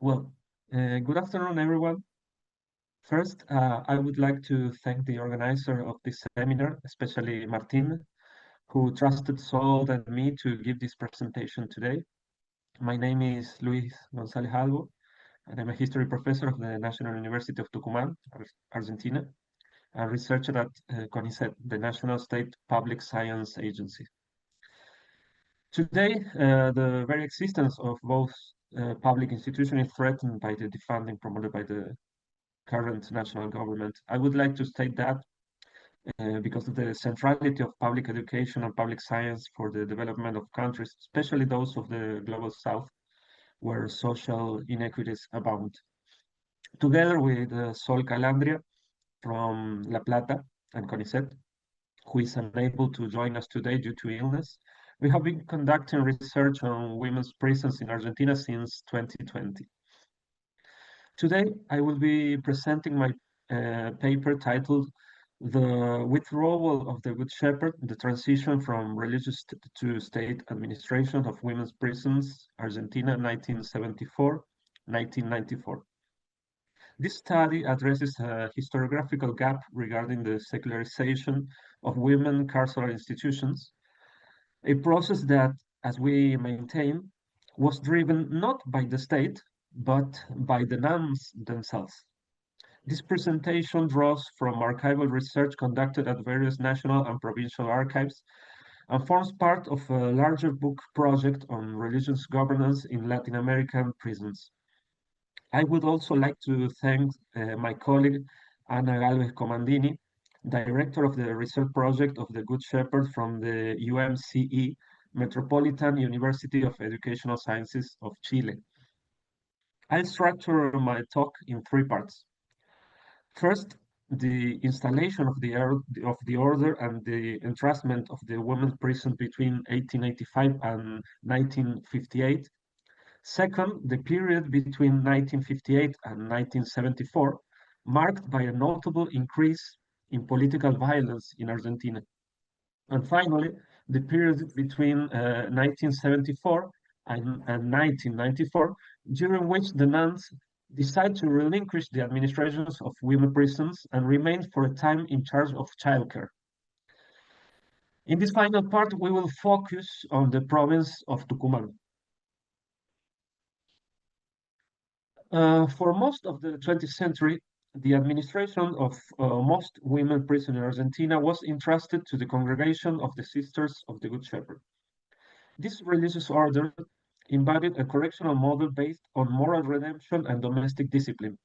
Well, good afternoon, everyone. First, I would like to thank the organizer of this seminar, especially Martin, who trusted Sol and me to give this presentation today. My name is Luis González Alvo, and I'm a history professor of the National University of Tucumán, Argentina, and researcher at CONICET, the National State Public Science Agency. Today, the very existence of both public institutions is threatened by the defunding promoted by the current national government. I would like to state that because of the centrality of public education and public science for the development of countries, especially those of the global south, where social inequities abound. Together with Sol Calandria from La Plata and CONICET, who is unable to join us today due to illness, we have been conducting research on women's prisons in Argentina since 2020. Today, I will be presenting my paper titled The Withdrawal of the Good Shepherd, the Transition from Religious to State Administration of Women's Prisons, Argentina, 1974-1994. This study addresses a historiographical gap regarding the secularization of women carceral institutions, a process that, as we maintain, was driven not by the state, but by the nuns themselves. This presentation draws from archival research conducted at various national and provincial archives and forms part of a larger book project on religious governance in Latin American prisons. I would also like to thank my colleague Ana Galvez Comandini, director of the research project of the Good Shepherd from the UMCE, Metropolitan University of Educational Sciences of Chile. I'll structure my talk in three parts. First, the installation of the order and the entrustment of the women's prison between 1885 and 1958. Second, the period between 1958 and 1974, marked by a notable increase in political violence in Argentina. And finally, the period between 1974 and 1994, during which the nuns decide to relinquish the administrations of women prisons and remain for a time in charge of childcare. In this final part, we will focus on the province of Tucumán. For most of the 20th century, the administration of most women prisons in Argentina was entrusted to the Congregation of the Sisters of the Good Shepherd. This religious order embodied a correctional model based on moral redemption and domestic discipline.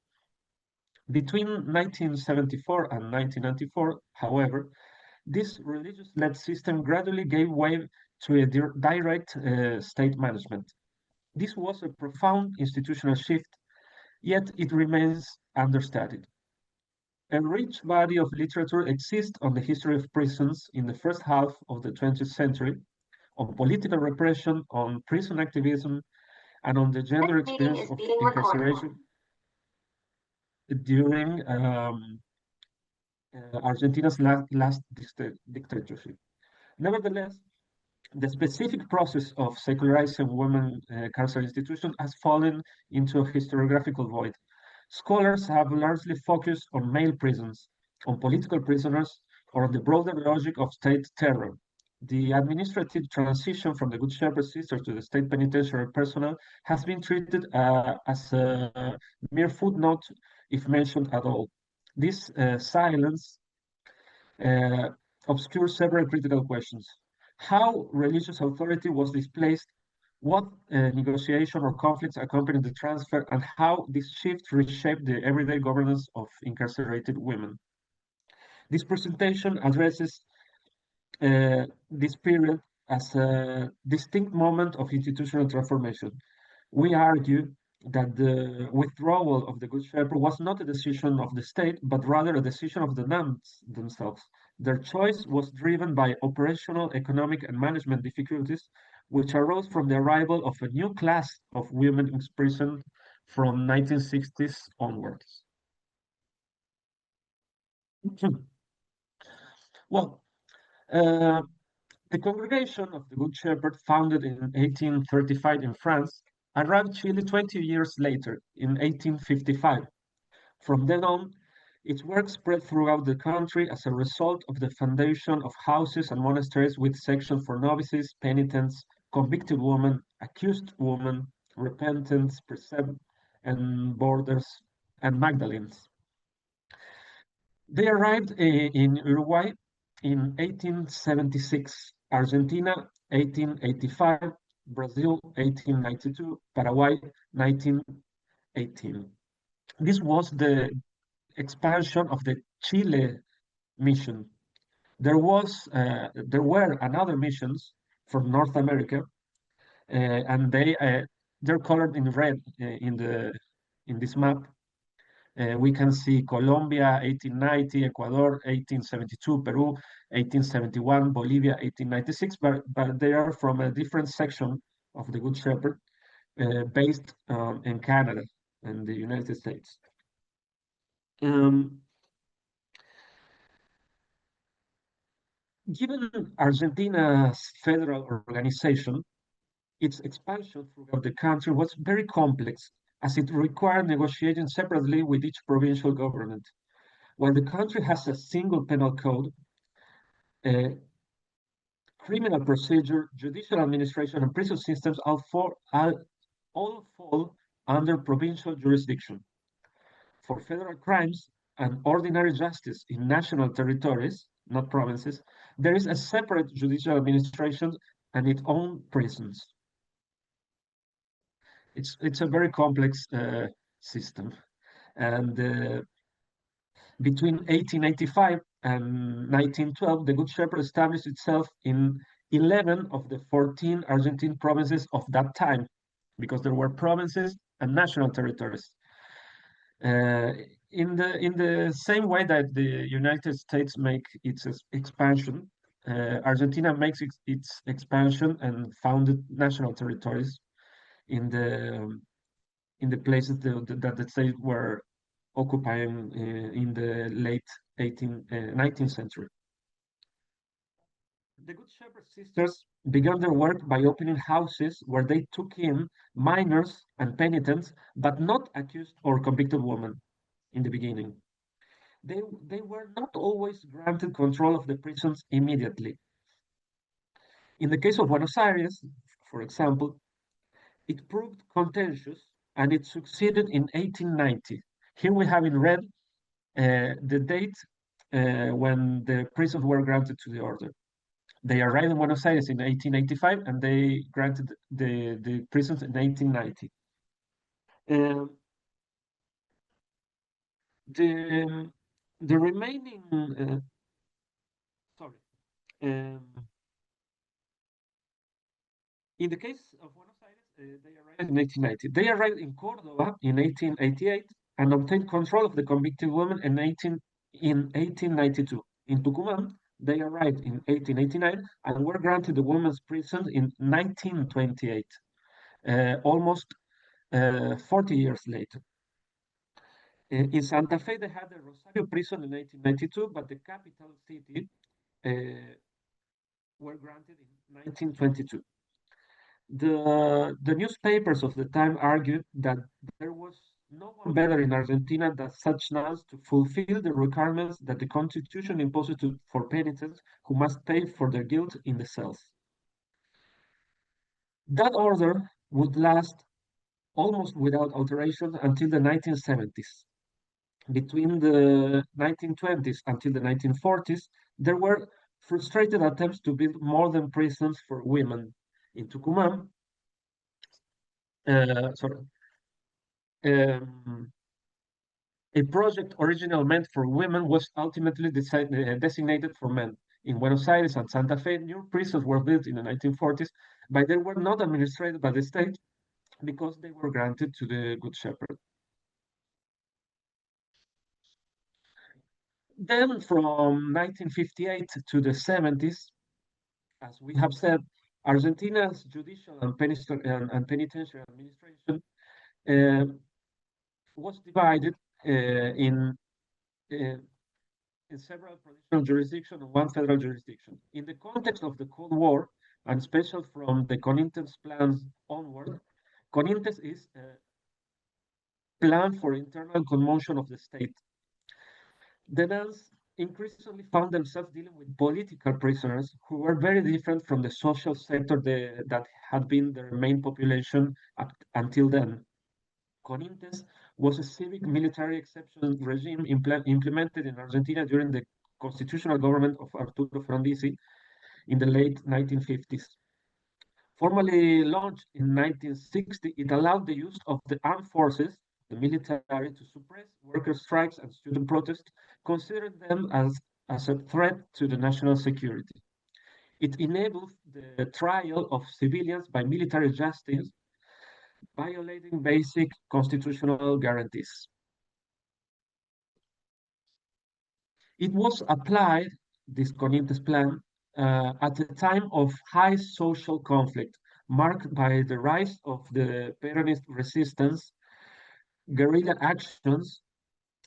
Between 1974 and 1994, however, this religious-led system gradually gave way to a direct state management. This was a profound institutional shift, yet it remains understudied. A rich body of literature exists on the history of prisons in the first half of the 20th century, on political repression, on prison activism, and on the gender experience of incarceration during Argentina's last dictatorship. Nevertheless, the specific process of secularizing women carceral institutions has fallen into a historiographical void. Scholars have largely focused on male prisons, on political prisoners, or on the broader logic of state terror. The administrative transition from the Good Shepherd Sisters to the state penitentiary personnel has been treated as a mere footnote, if mentioned at all. This silence obscures several critical questions. How religious authority was displaced, what negotiation or conflicts accompanied the transfer, and how this shift reshaped the everyday governance of incarcerated women. This presentation addresses this period as a distinct moment of institutional transformation. We argue that the withdrawal of the Good Shepherd was not a decision of the state, but rather a decision of the nuns themselves. Their choice was driven by operational, economic, and management difficulties, which arose from the arrival of a new class of women in prison from 1960s onwards. Well, the Congregation of the Good Shepherd, founded in 1835 in France, arrived Chile 20 years later, in 1855. From then on, its work spread throughout the country as a result of the foundation of houses and monasteries with sections for novices, penitents, convicted women, accused women, repentants, precepts, and boarders, and magdalenas. They arrived in Uruguay in 1876, Argentina 1885, Brazil 1892, Paraguay 1918. This was the expansion of the Chile mission. There were another missions from North America, and they're colored in red in this map. We can see Colombia 1890, Ecuador 1872, Peru 1871, Bolivia 1896, but they are from a different section of the Good Shepherd, based in Canada and the United States. Given Argentina's federal organization, its expansion throughout the country was very complex, as it required negotiating separately with each provincial government. While the country has a single penal code, uh, criminal procedure, judicial administration, and prison systems all fall under provincial jurisdiction. For federal crimes and ordinary justice in national territories, not provinces, there is a separate judicial administration and its own prisons. It's a very complex system, and between 1885 and 1912, the Good Shepherd established itself in 11 of the 14 Argentine provinces of that time, because there were provinces and national territories. In the same way that the United States make its expansion, Argentina makes its expansion and founded national territories in the places that the states were occupying in the late 19th century. The Good Shepherd sisters began their work by opening houses where they took in minors and penitents, but not accused or convicted women in the beginning. They were not always granted control of the prisons immediately. In the case of Buenos Aires, for example, it proved contentious and it succeeded in 1890. Here we have in red the date when the prisons were granted to the order. They arrived in Buenos Aires in 1885 and they granted the prisons in 1890. The remaining, sorry, in the case of Buenos Aires, they arrived in 1890. They arrived in Cordoba in 1888 and obtained control of the convicted women in 1892. In Tucumán, they arrived in 1889 and were granted the women's prison in 1928, almost 40 years later. In Santa Fe, they had the Rosario prison in 1892, but the capital city were granted in 1922. The newspapers of the time argued that there was no one better in Argentina than such nuns to fulfill the requirements that the Constitution imposes for penitents who must pay for their guilt in the cells. That order would last almost without alteration until the 1970s. Between the 1920s until the 1940s, there were frustrated attempts to build modern prisons for women in Tucumán. A project originally meant for women was ultimately designated for men. In Buenos Aires and Santa Fe, new prisons were built in the 1940s, but they were not administered by the state because they were granted to the Good Shepherd. Then from 1958 to the 70s, as we have said, Argentina's judicial and penitentiary administration was divided in several provincial jurisdictions and one federal jurisdiction. In the context of the Cold War, and especially from the Corinthians plans onward, Conintes is a plan for internal commotion of the state. The nuns increasingly found themselves dealing with political prisoners who were very different from the social sector that had been their main population up until then. Conintes was a civic military exception regime implemented in Argentina during the constitutional government of Arturo Frondizi in the late 1950s. Formally launched in 1960, it allowed the use of the armed forces, the military, to suppress worker strikes and student protests, considering them as a threat to the national security. It enabled the trial of civilians by military justice, violating basic constitutional guarantees. It was applied, this Corrientes plan, at a time of high social conflict, marked by the rise of the Peronist resistance, guerrilla actions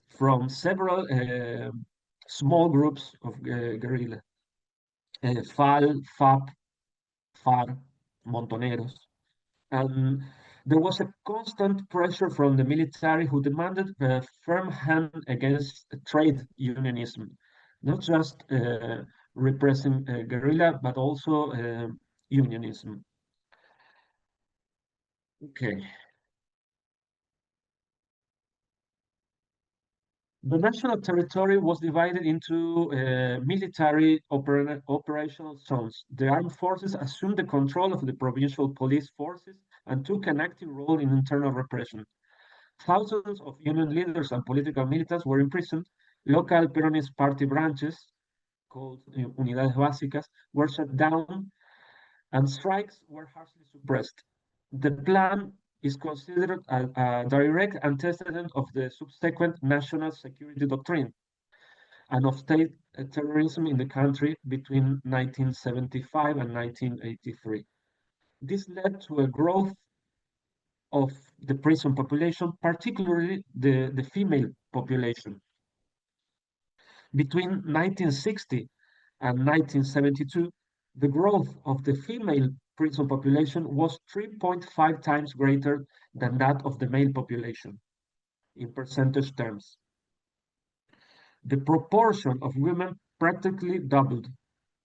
from several small groups of guerrilla, FAL, FAP, FAR, Montoneros. And there was a constant pressure from the military who demanded a firm hand against trade unionism, not just repressing guerrilla, but also unionism. Okay. The national territory was divided into military operational zones. The armed forces assumed the control of the provincial police forces and took an active role in internal repression. Thousands of union leaders and political militants were imprisoned. Local Peronist party branches, called Unidades Básicas, were shut down, and strikes were harshly suppressed. The plan is considered a direct antecedent of the subsequent national security doctrine and of state terrorism in the country between 1975 and 1983. This led to a growth of the prison population, particularly the female population. Between 1960 and 1972, the growth of the female prison population was 3.5 times greater than that of the male population in percentage terms. The proportion of women practically doubled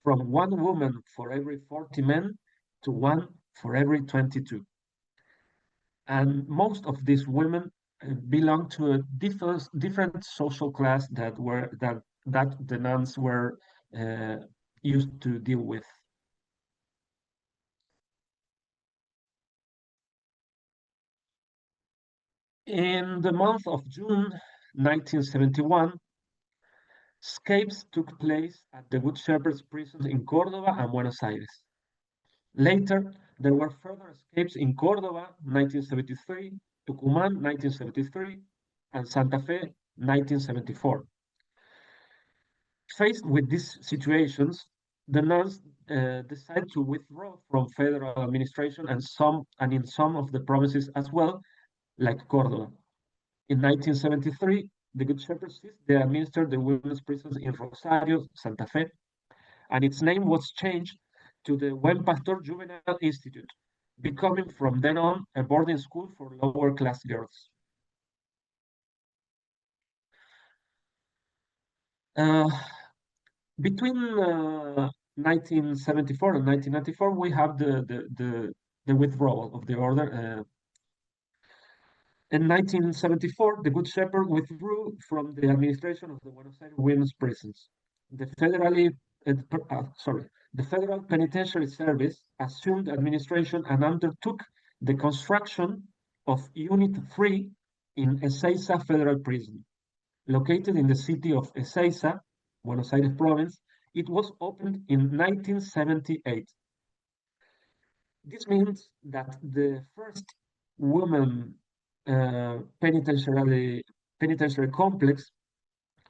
from one woman for every 40 men to one for every 22. And most of these women belong to a different social class that the nuns were used to deal with. In the month of June 1971, escapes took place at the Good Shepherd's prisons in Córdoba and Buenos Aires. Later, there were further escapes in Córdoba 1973, Tucumán 1973, and Santa Fe 1974. Faced with these situations, the nuns decided to withdraw from federal administration and in some of the provinces as well, like Córdoba. In 1973, the Good Shepherd ceased to administer the women's prisons in Rosario, Santa Fe, and its name was changed to the Buen Pastor Juvenile Institute, becoming from then on a boarding school for lower class girls. Between 1974 and 1994, we have the withdrawal of the order. In 1974, the Good Shepherd withdrew from the administration of the Buenos Aires women's prisons. The the Federal Penitentiary Service assumed administration and undertook the construction of Unit 3 in Ezeiza Federal Prison. Located in the city of Ezeiza, Buenos Aires province, it was opened in 1978. This means that the first woman penitentiary complex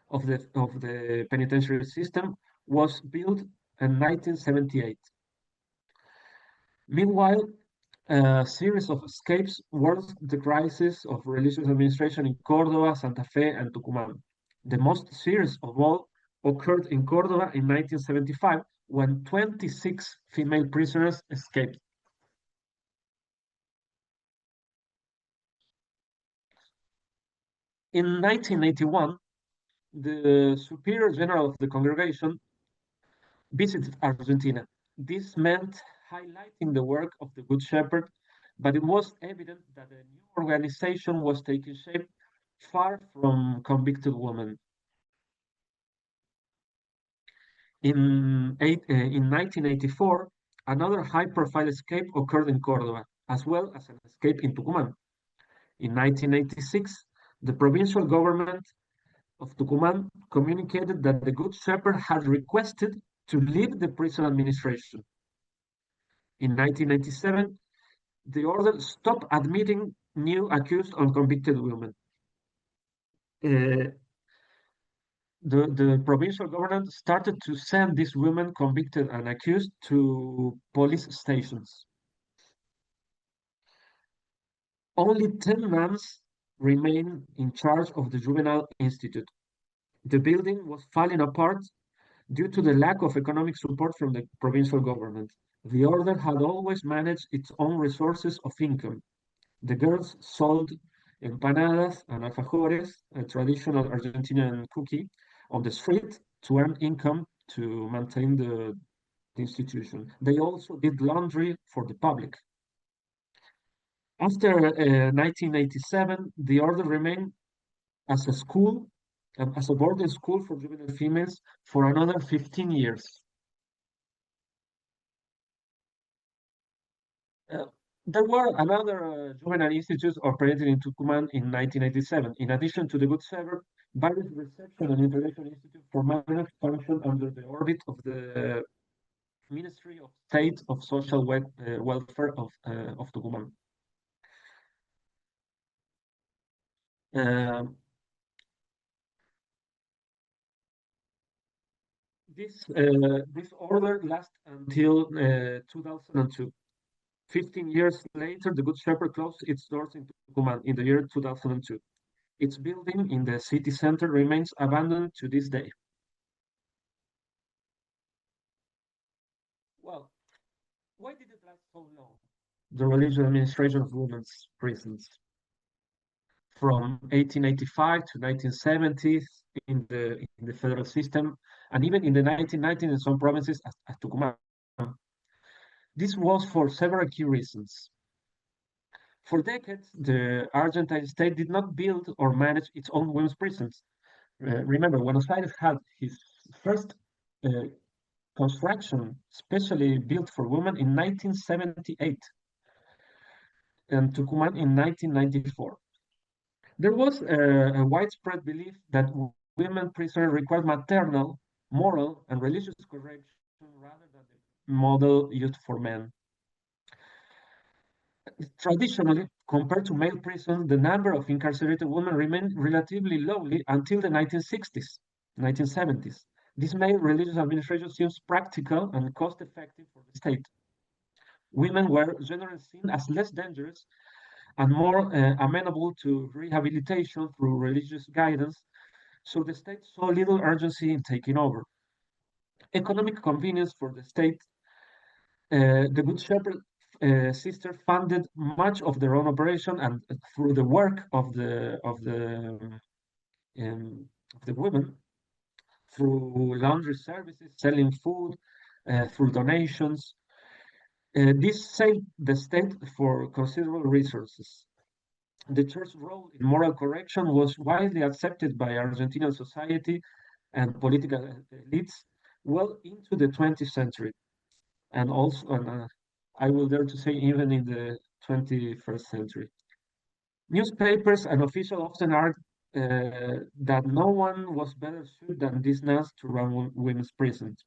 of the penitentiary system was built in 1978. Meanwhile, a series of escapes worsened the crisis of religious administration in Córdoba, Santa Fe, and Tucumán. The most serious of all occurred in Córdoba in 1975 when 26 female prisoners escaped. In 1981, the Superior General of the Congregation visited Argentina. This meant highlighting the work of the Good Shepherd, but it was evident that a new organization was taking shape far from convicted women. In 1984, another high-profile escape occurred in Córdoba, as well as an escape in Tucumán. In 1986, the provincial government of Tucumán communicated that the Good Shepherd had requested to leave the prison administration. In 1997, the order stopped admitting new accused or convicted women. Uh, the provincial government started to send these women convicted and accused to police stations. Only 10 nuns remain in charge of the Juvenile Institute. The building was falling apart due to the lack of economic support from the provincial government. The order had always managed its own resources of income. The girls sold empanadas and alfajores, a traditional Argentinian cookie, on the street to earn income to maintain the institution. They also did laundry for the public. After 1987, the order remained as a school, as a boarding school for juvenile females for another 15 years. Uh, there were another juvenile institutes operating in Tucumán in 1987. In addition to the Good Shepherd, various reception and intervention institutes for minors function under the orbit of the Ministry of State of Social Welfare of Tucumán. This order lasts until 2002. 15 years later, the Good Shepherd closed its doors in Tucumán in the year 2002. Its building in the city center remains abandoned to this day. Well, why did it last so long? The religious administration of women's prisons. From 1885 to 1970s in the federal system, and even in the 1990s in some provinces as Tucumán. This was for several key reasons. For decades, the Argentine state did not build or manage its own women's prisons. Remember, Buenos Aires had his first construction specially built for women in 1978 and Tucumán in 1994. There was a widespread belief that women prisoners required maternal, moral, and religious correction rather than the model used for men. Traditionally, compared to male prisons, the number of incarcerated women remained relatively lowly until the 1960s, 1970s. This made religious administration seems practical and cost-effective for the state. Women were generally seen as less dangerous and more amenable to rehabilitation through religious guidance, so the state saw little urgency in taking over. Economic convenience for the state, the Good Shepherd sister funded much of their own operation, and through the work of the women, through laundry services, selling food, through donations. This saved the state for considerable resources. The church's role in moral correction was widely accepted by Argentinian society and political elites well into the 20th century, and also, I will dare to say, even in the 21st century. Newspapers and officials often argue that no one was better suited than these nuns to run women's prisons.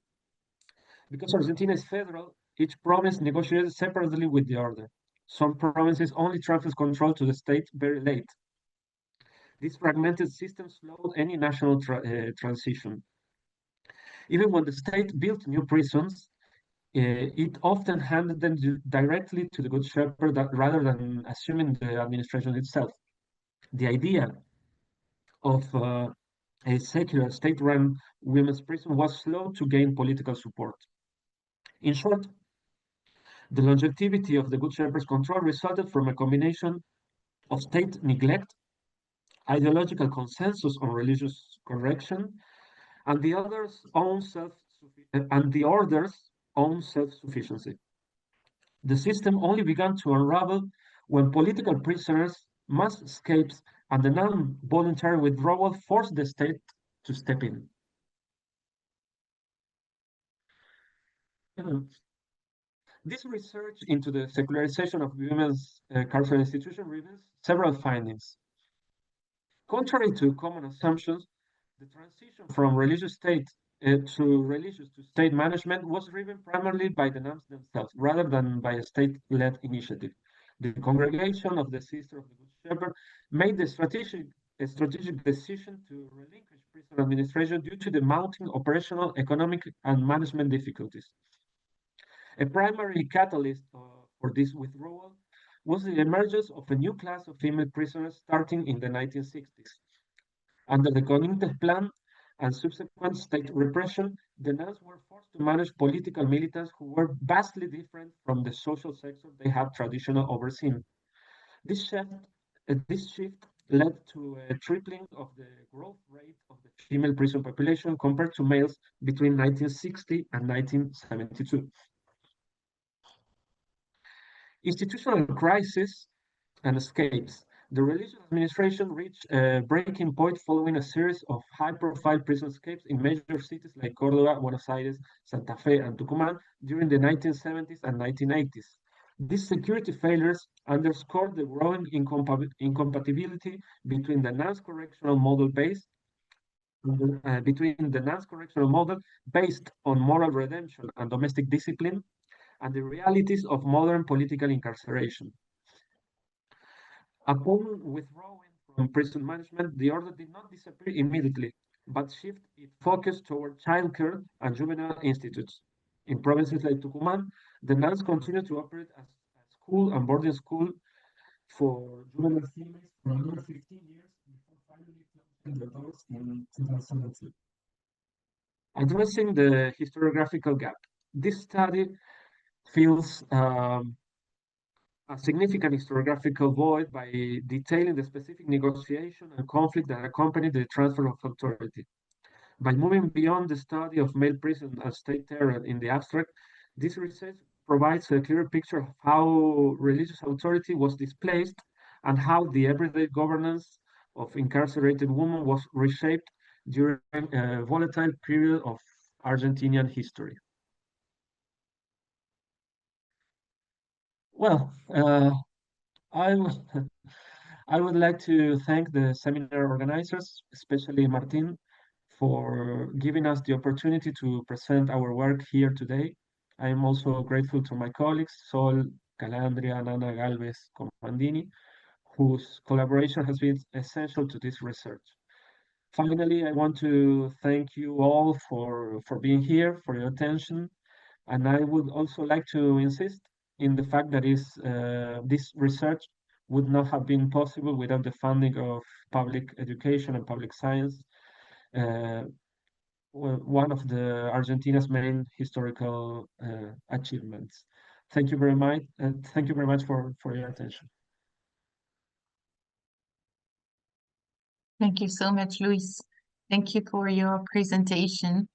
Because Argentina is federal, each province negotiated separately with the order. Some provinces only transfer control to the state very late. This fragmented system slowed any national transition. Even when the state built new prisons, it often handed them directly to the Good Shepherd rather than assuming the administration itself. The idea of a secular state-run women's prison was slow to gain political support. In short, the longevity of the Good Shepherd's control resulted from a combination of state neglect, ideological consensus on religious correction, and the order's own self-sufficiency. The system only began to unravel when political prisoners, mass escapes, and the non-voluntary withdrawal forced the state to step in. This research into the secularization of women's carceral institutions reveals several findings. Contrary to common assumptions, the transition from religious to state management was driven primarily by the nuns themselves, rather than by a state-led initiative. The congregation of the Sister of the Good Shepherd made a strategic decision to relinquish prison administration due to the mounting operational, economic, and management difficulties. A primary catalyst for this withdrawal was the emergence of a new class of female prisoners starting in the 1960s. Under the Comintern Plan and subsequent state repression, the nuns were forced to manage political militants who were vastly different from the social sector they had traditionally overseen. This shift led to a tripling of the growth rate of the female prison population compared to males between 1960 and 1972. Institutional crisis and escapes. The religious administration reached a breaking point following a series of high-profile prison escapes in major cities like Córdoba, Buenos Aires, Santa Fe, and Tucumán during the 1970s and 1980s. These security failures underscored the growing incompatibility between the nuns correctional model based on moral redemption and domestic discipline and the realities of modern political incarceration. Upon withdrawing from prison management, the order did not disappear immediately, but shifted its focus toward childcare and juvenile institutes. In provinces like Tucumán, the nuns continued to operate as a school and boarding school for juvenile females for another 15 years before finally closing their doors in 2002. Addressing the historiographical gap. This study fills a significant historiographical void by detailing the specific negotiation and conflict that accompanied the transfer of authority. By moving beyond the study of male prison and state terror in the abstract, this research provides a clear picture of how religious authority was displaced and how the everyday governance of incarcerated women was reshaped during a volatile period of Argentinian history. Well, I, I would like to thank the seminar organizers, especially Martin, for giving us the opportunity to present our work here today. I am also grateful to my colleagues, Sol, Calandria, and Ana Galvez Comandini, whose collaboration has been essential to this research. Finally, I want to thank you all for being here, for your attention, and I would also like to insist in the fact that this research would not have been possible without the funding of public education and public science, uh, one of the Argentina's main historical achievements. Thank you very much, and thank you very much for your attention. Thank you so much, Luis. Thank you for your presentation.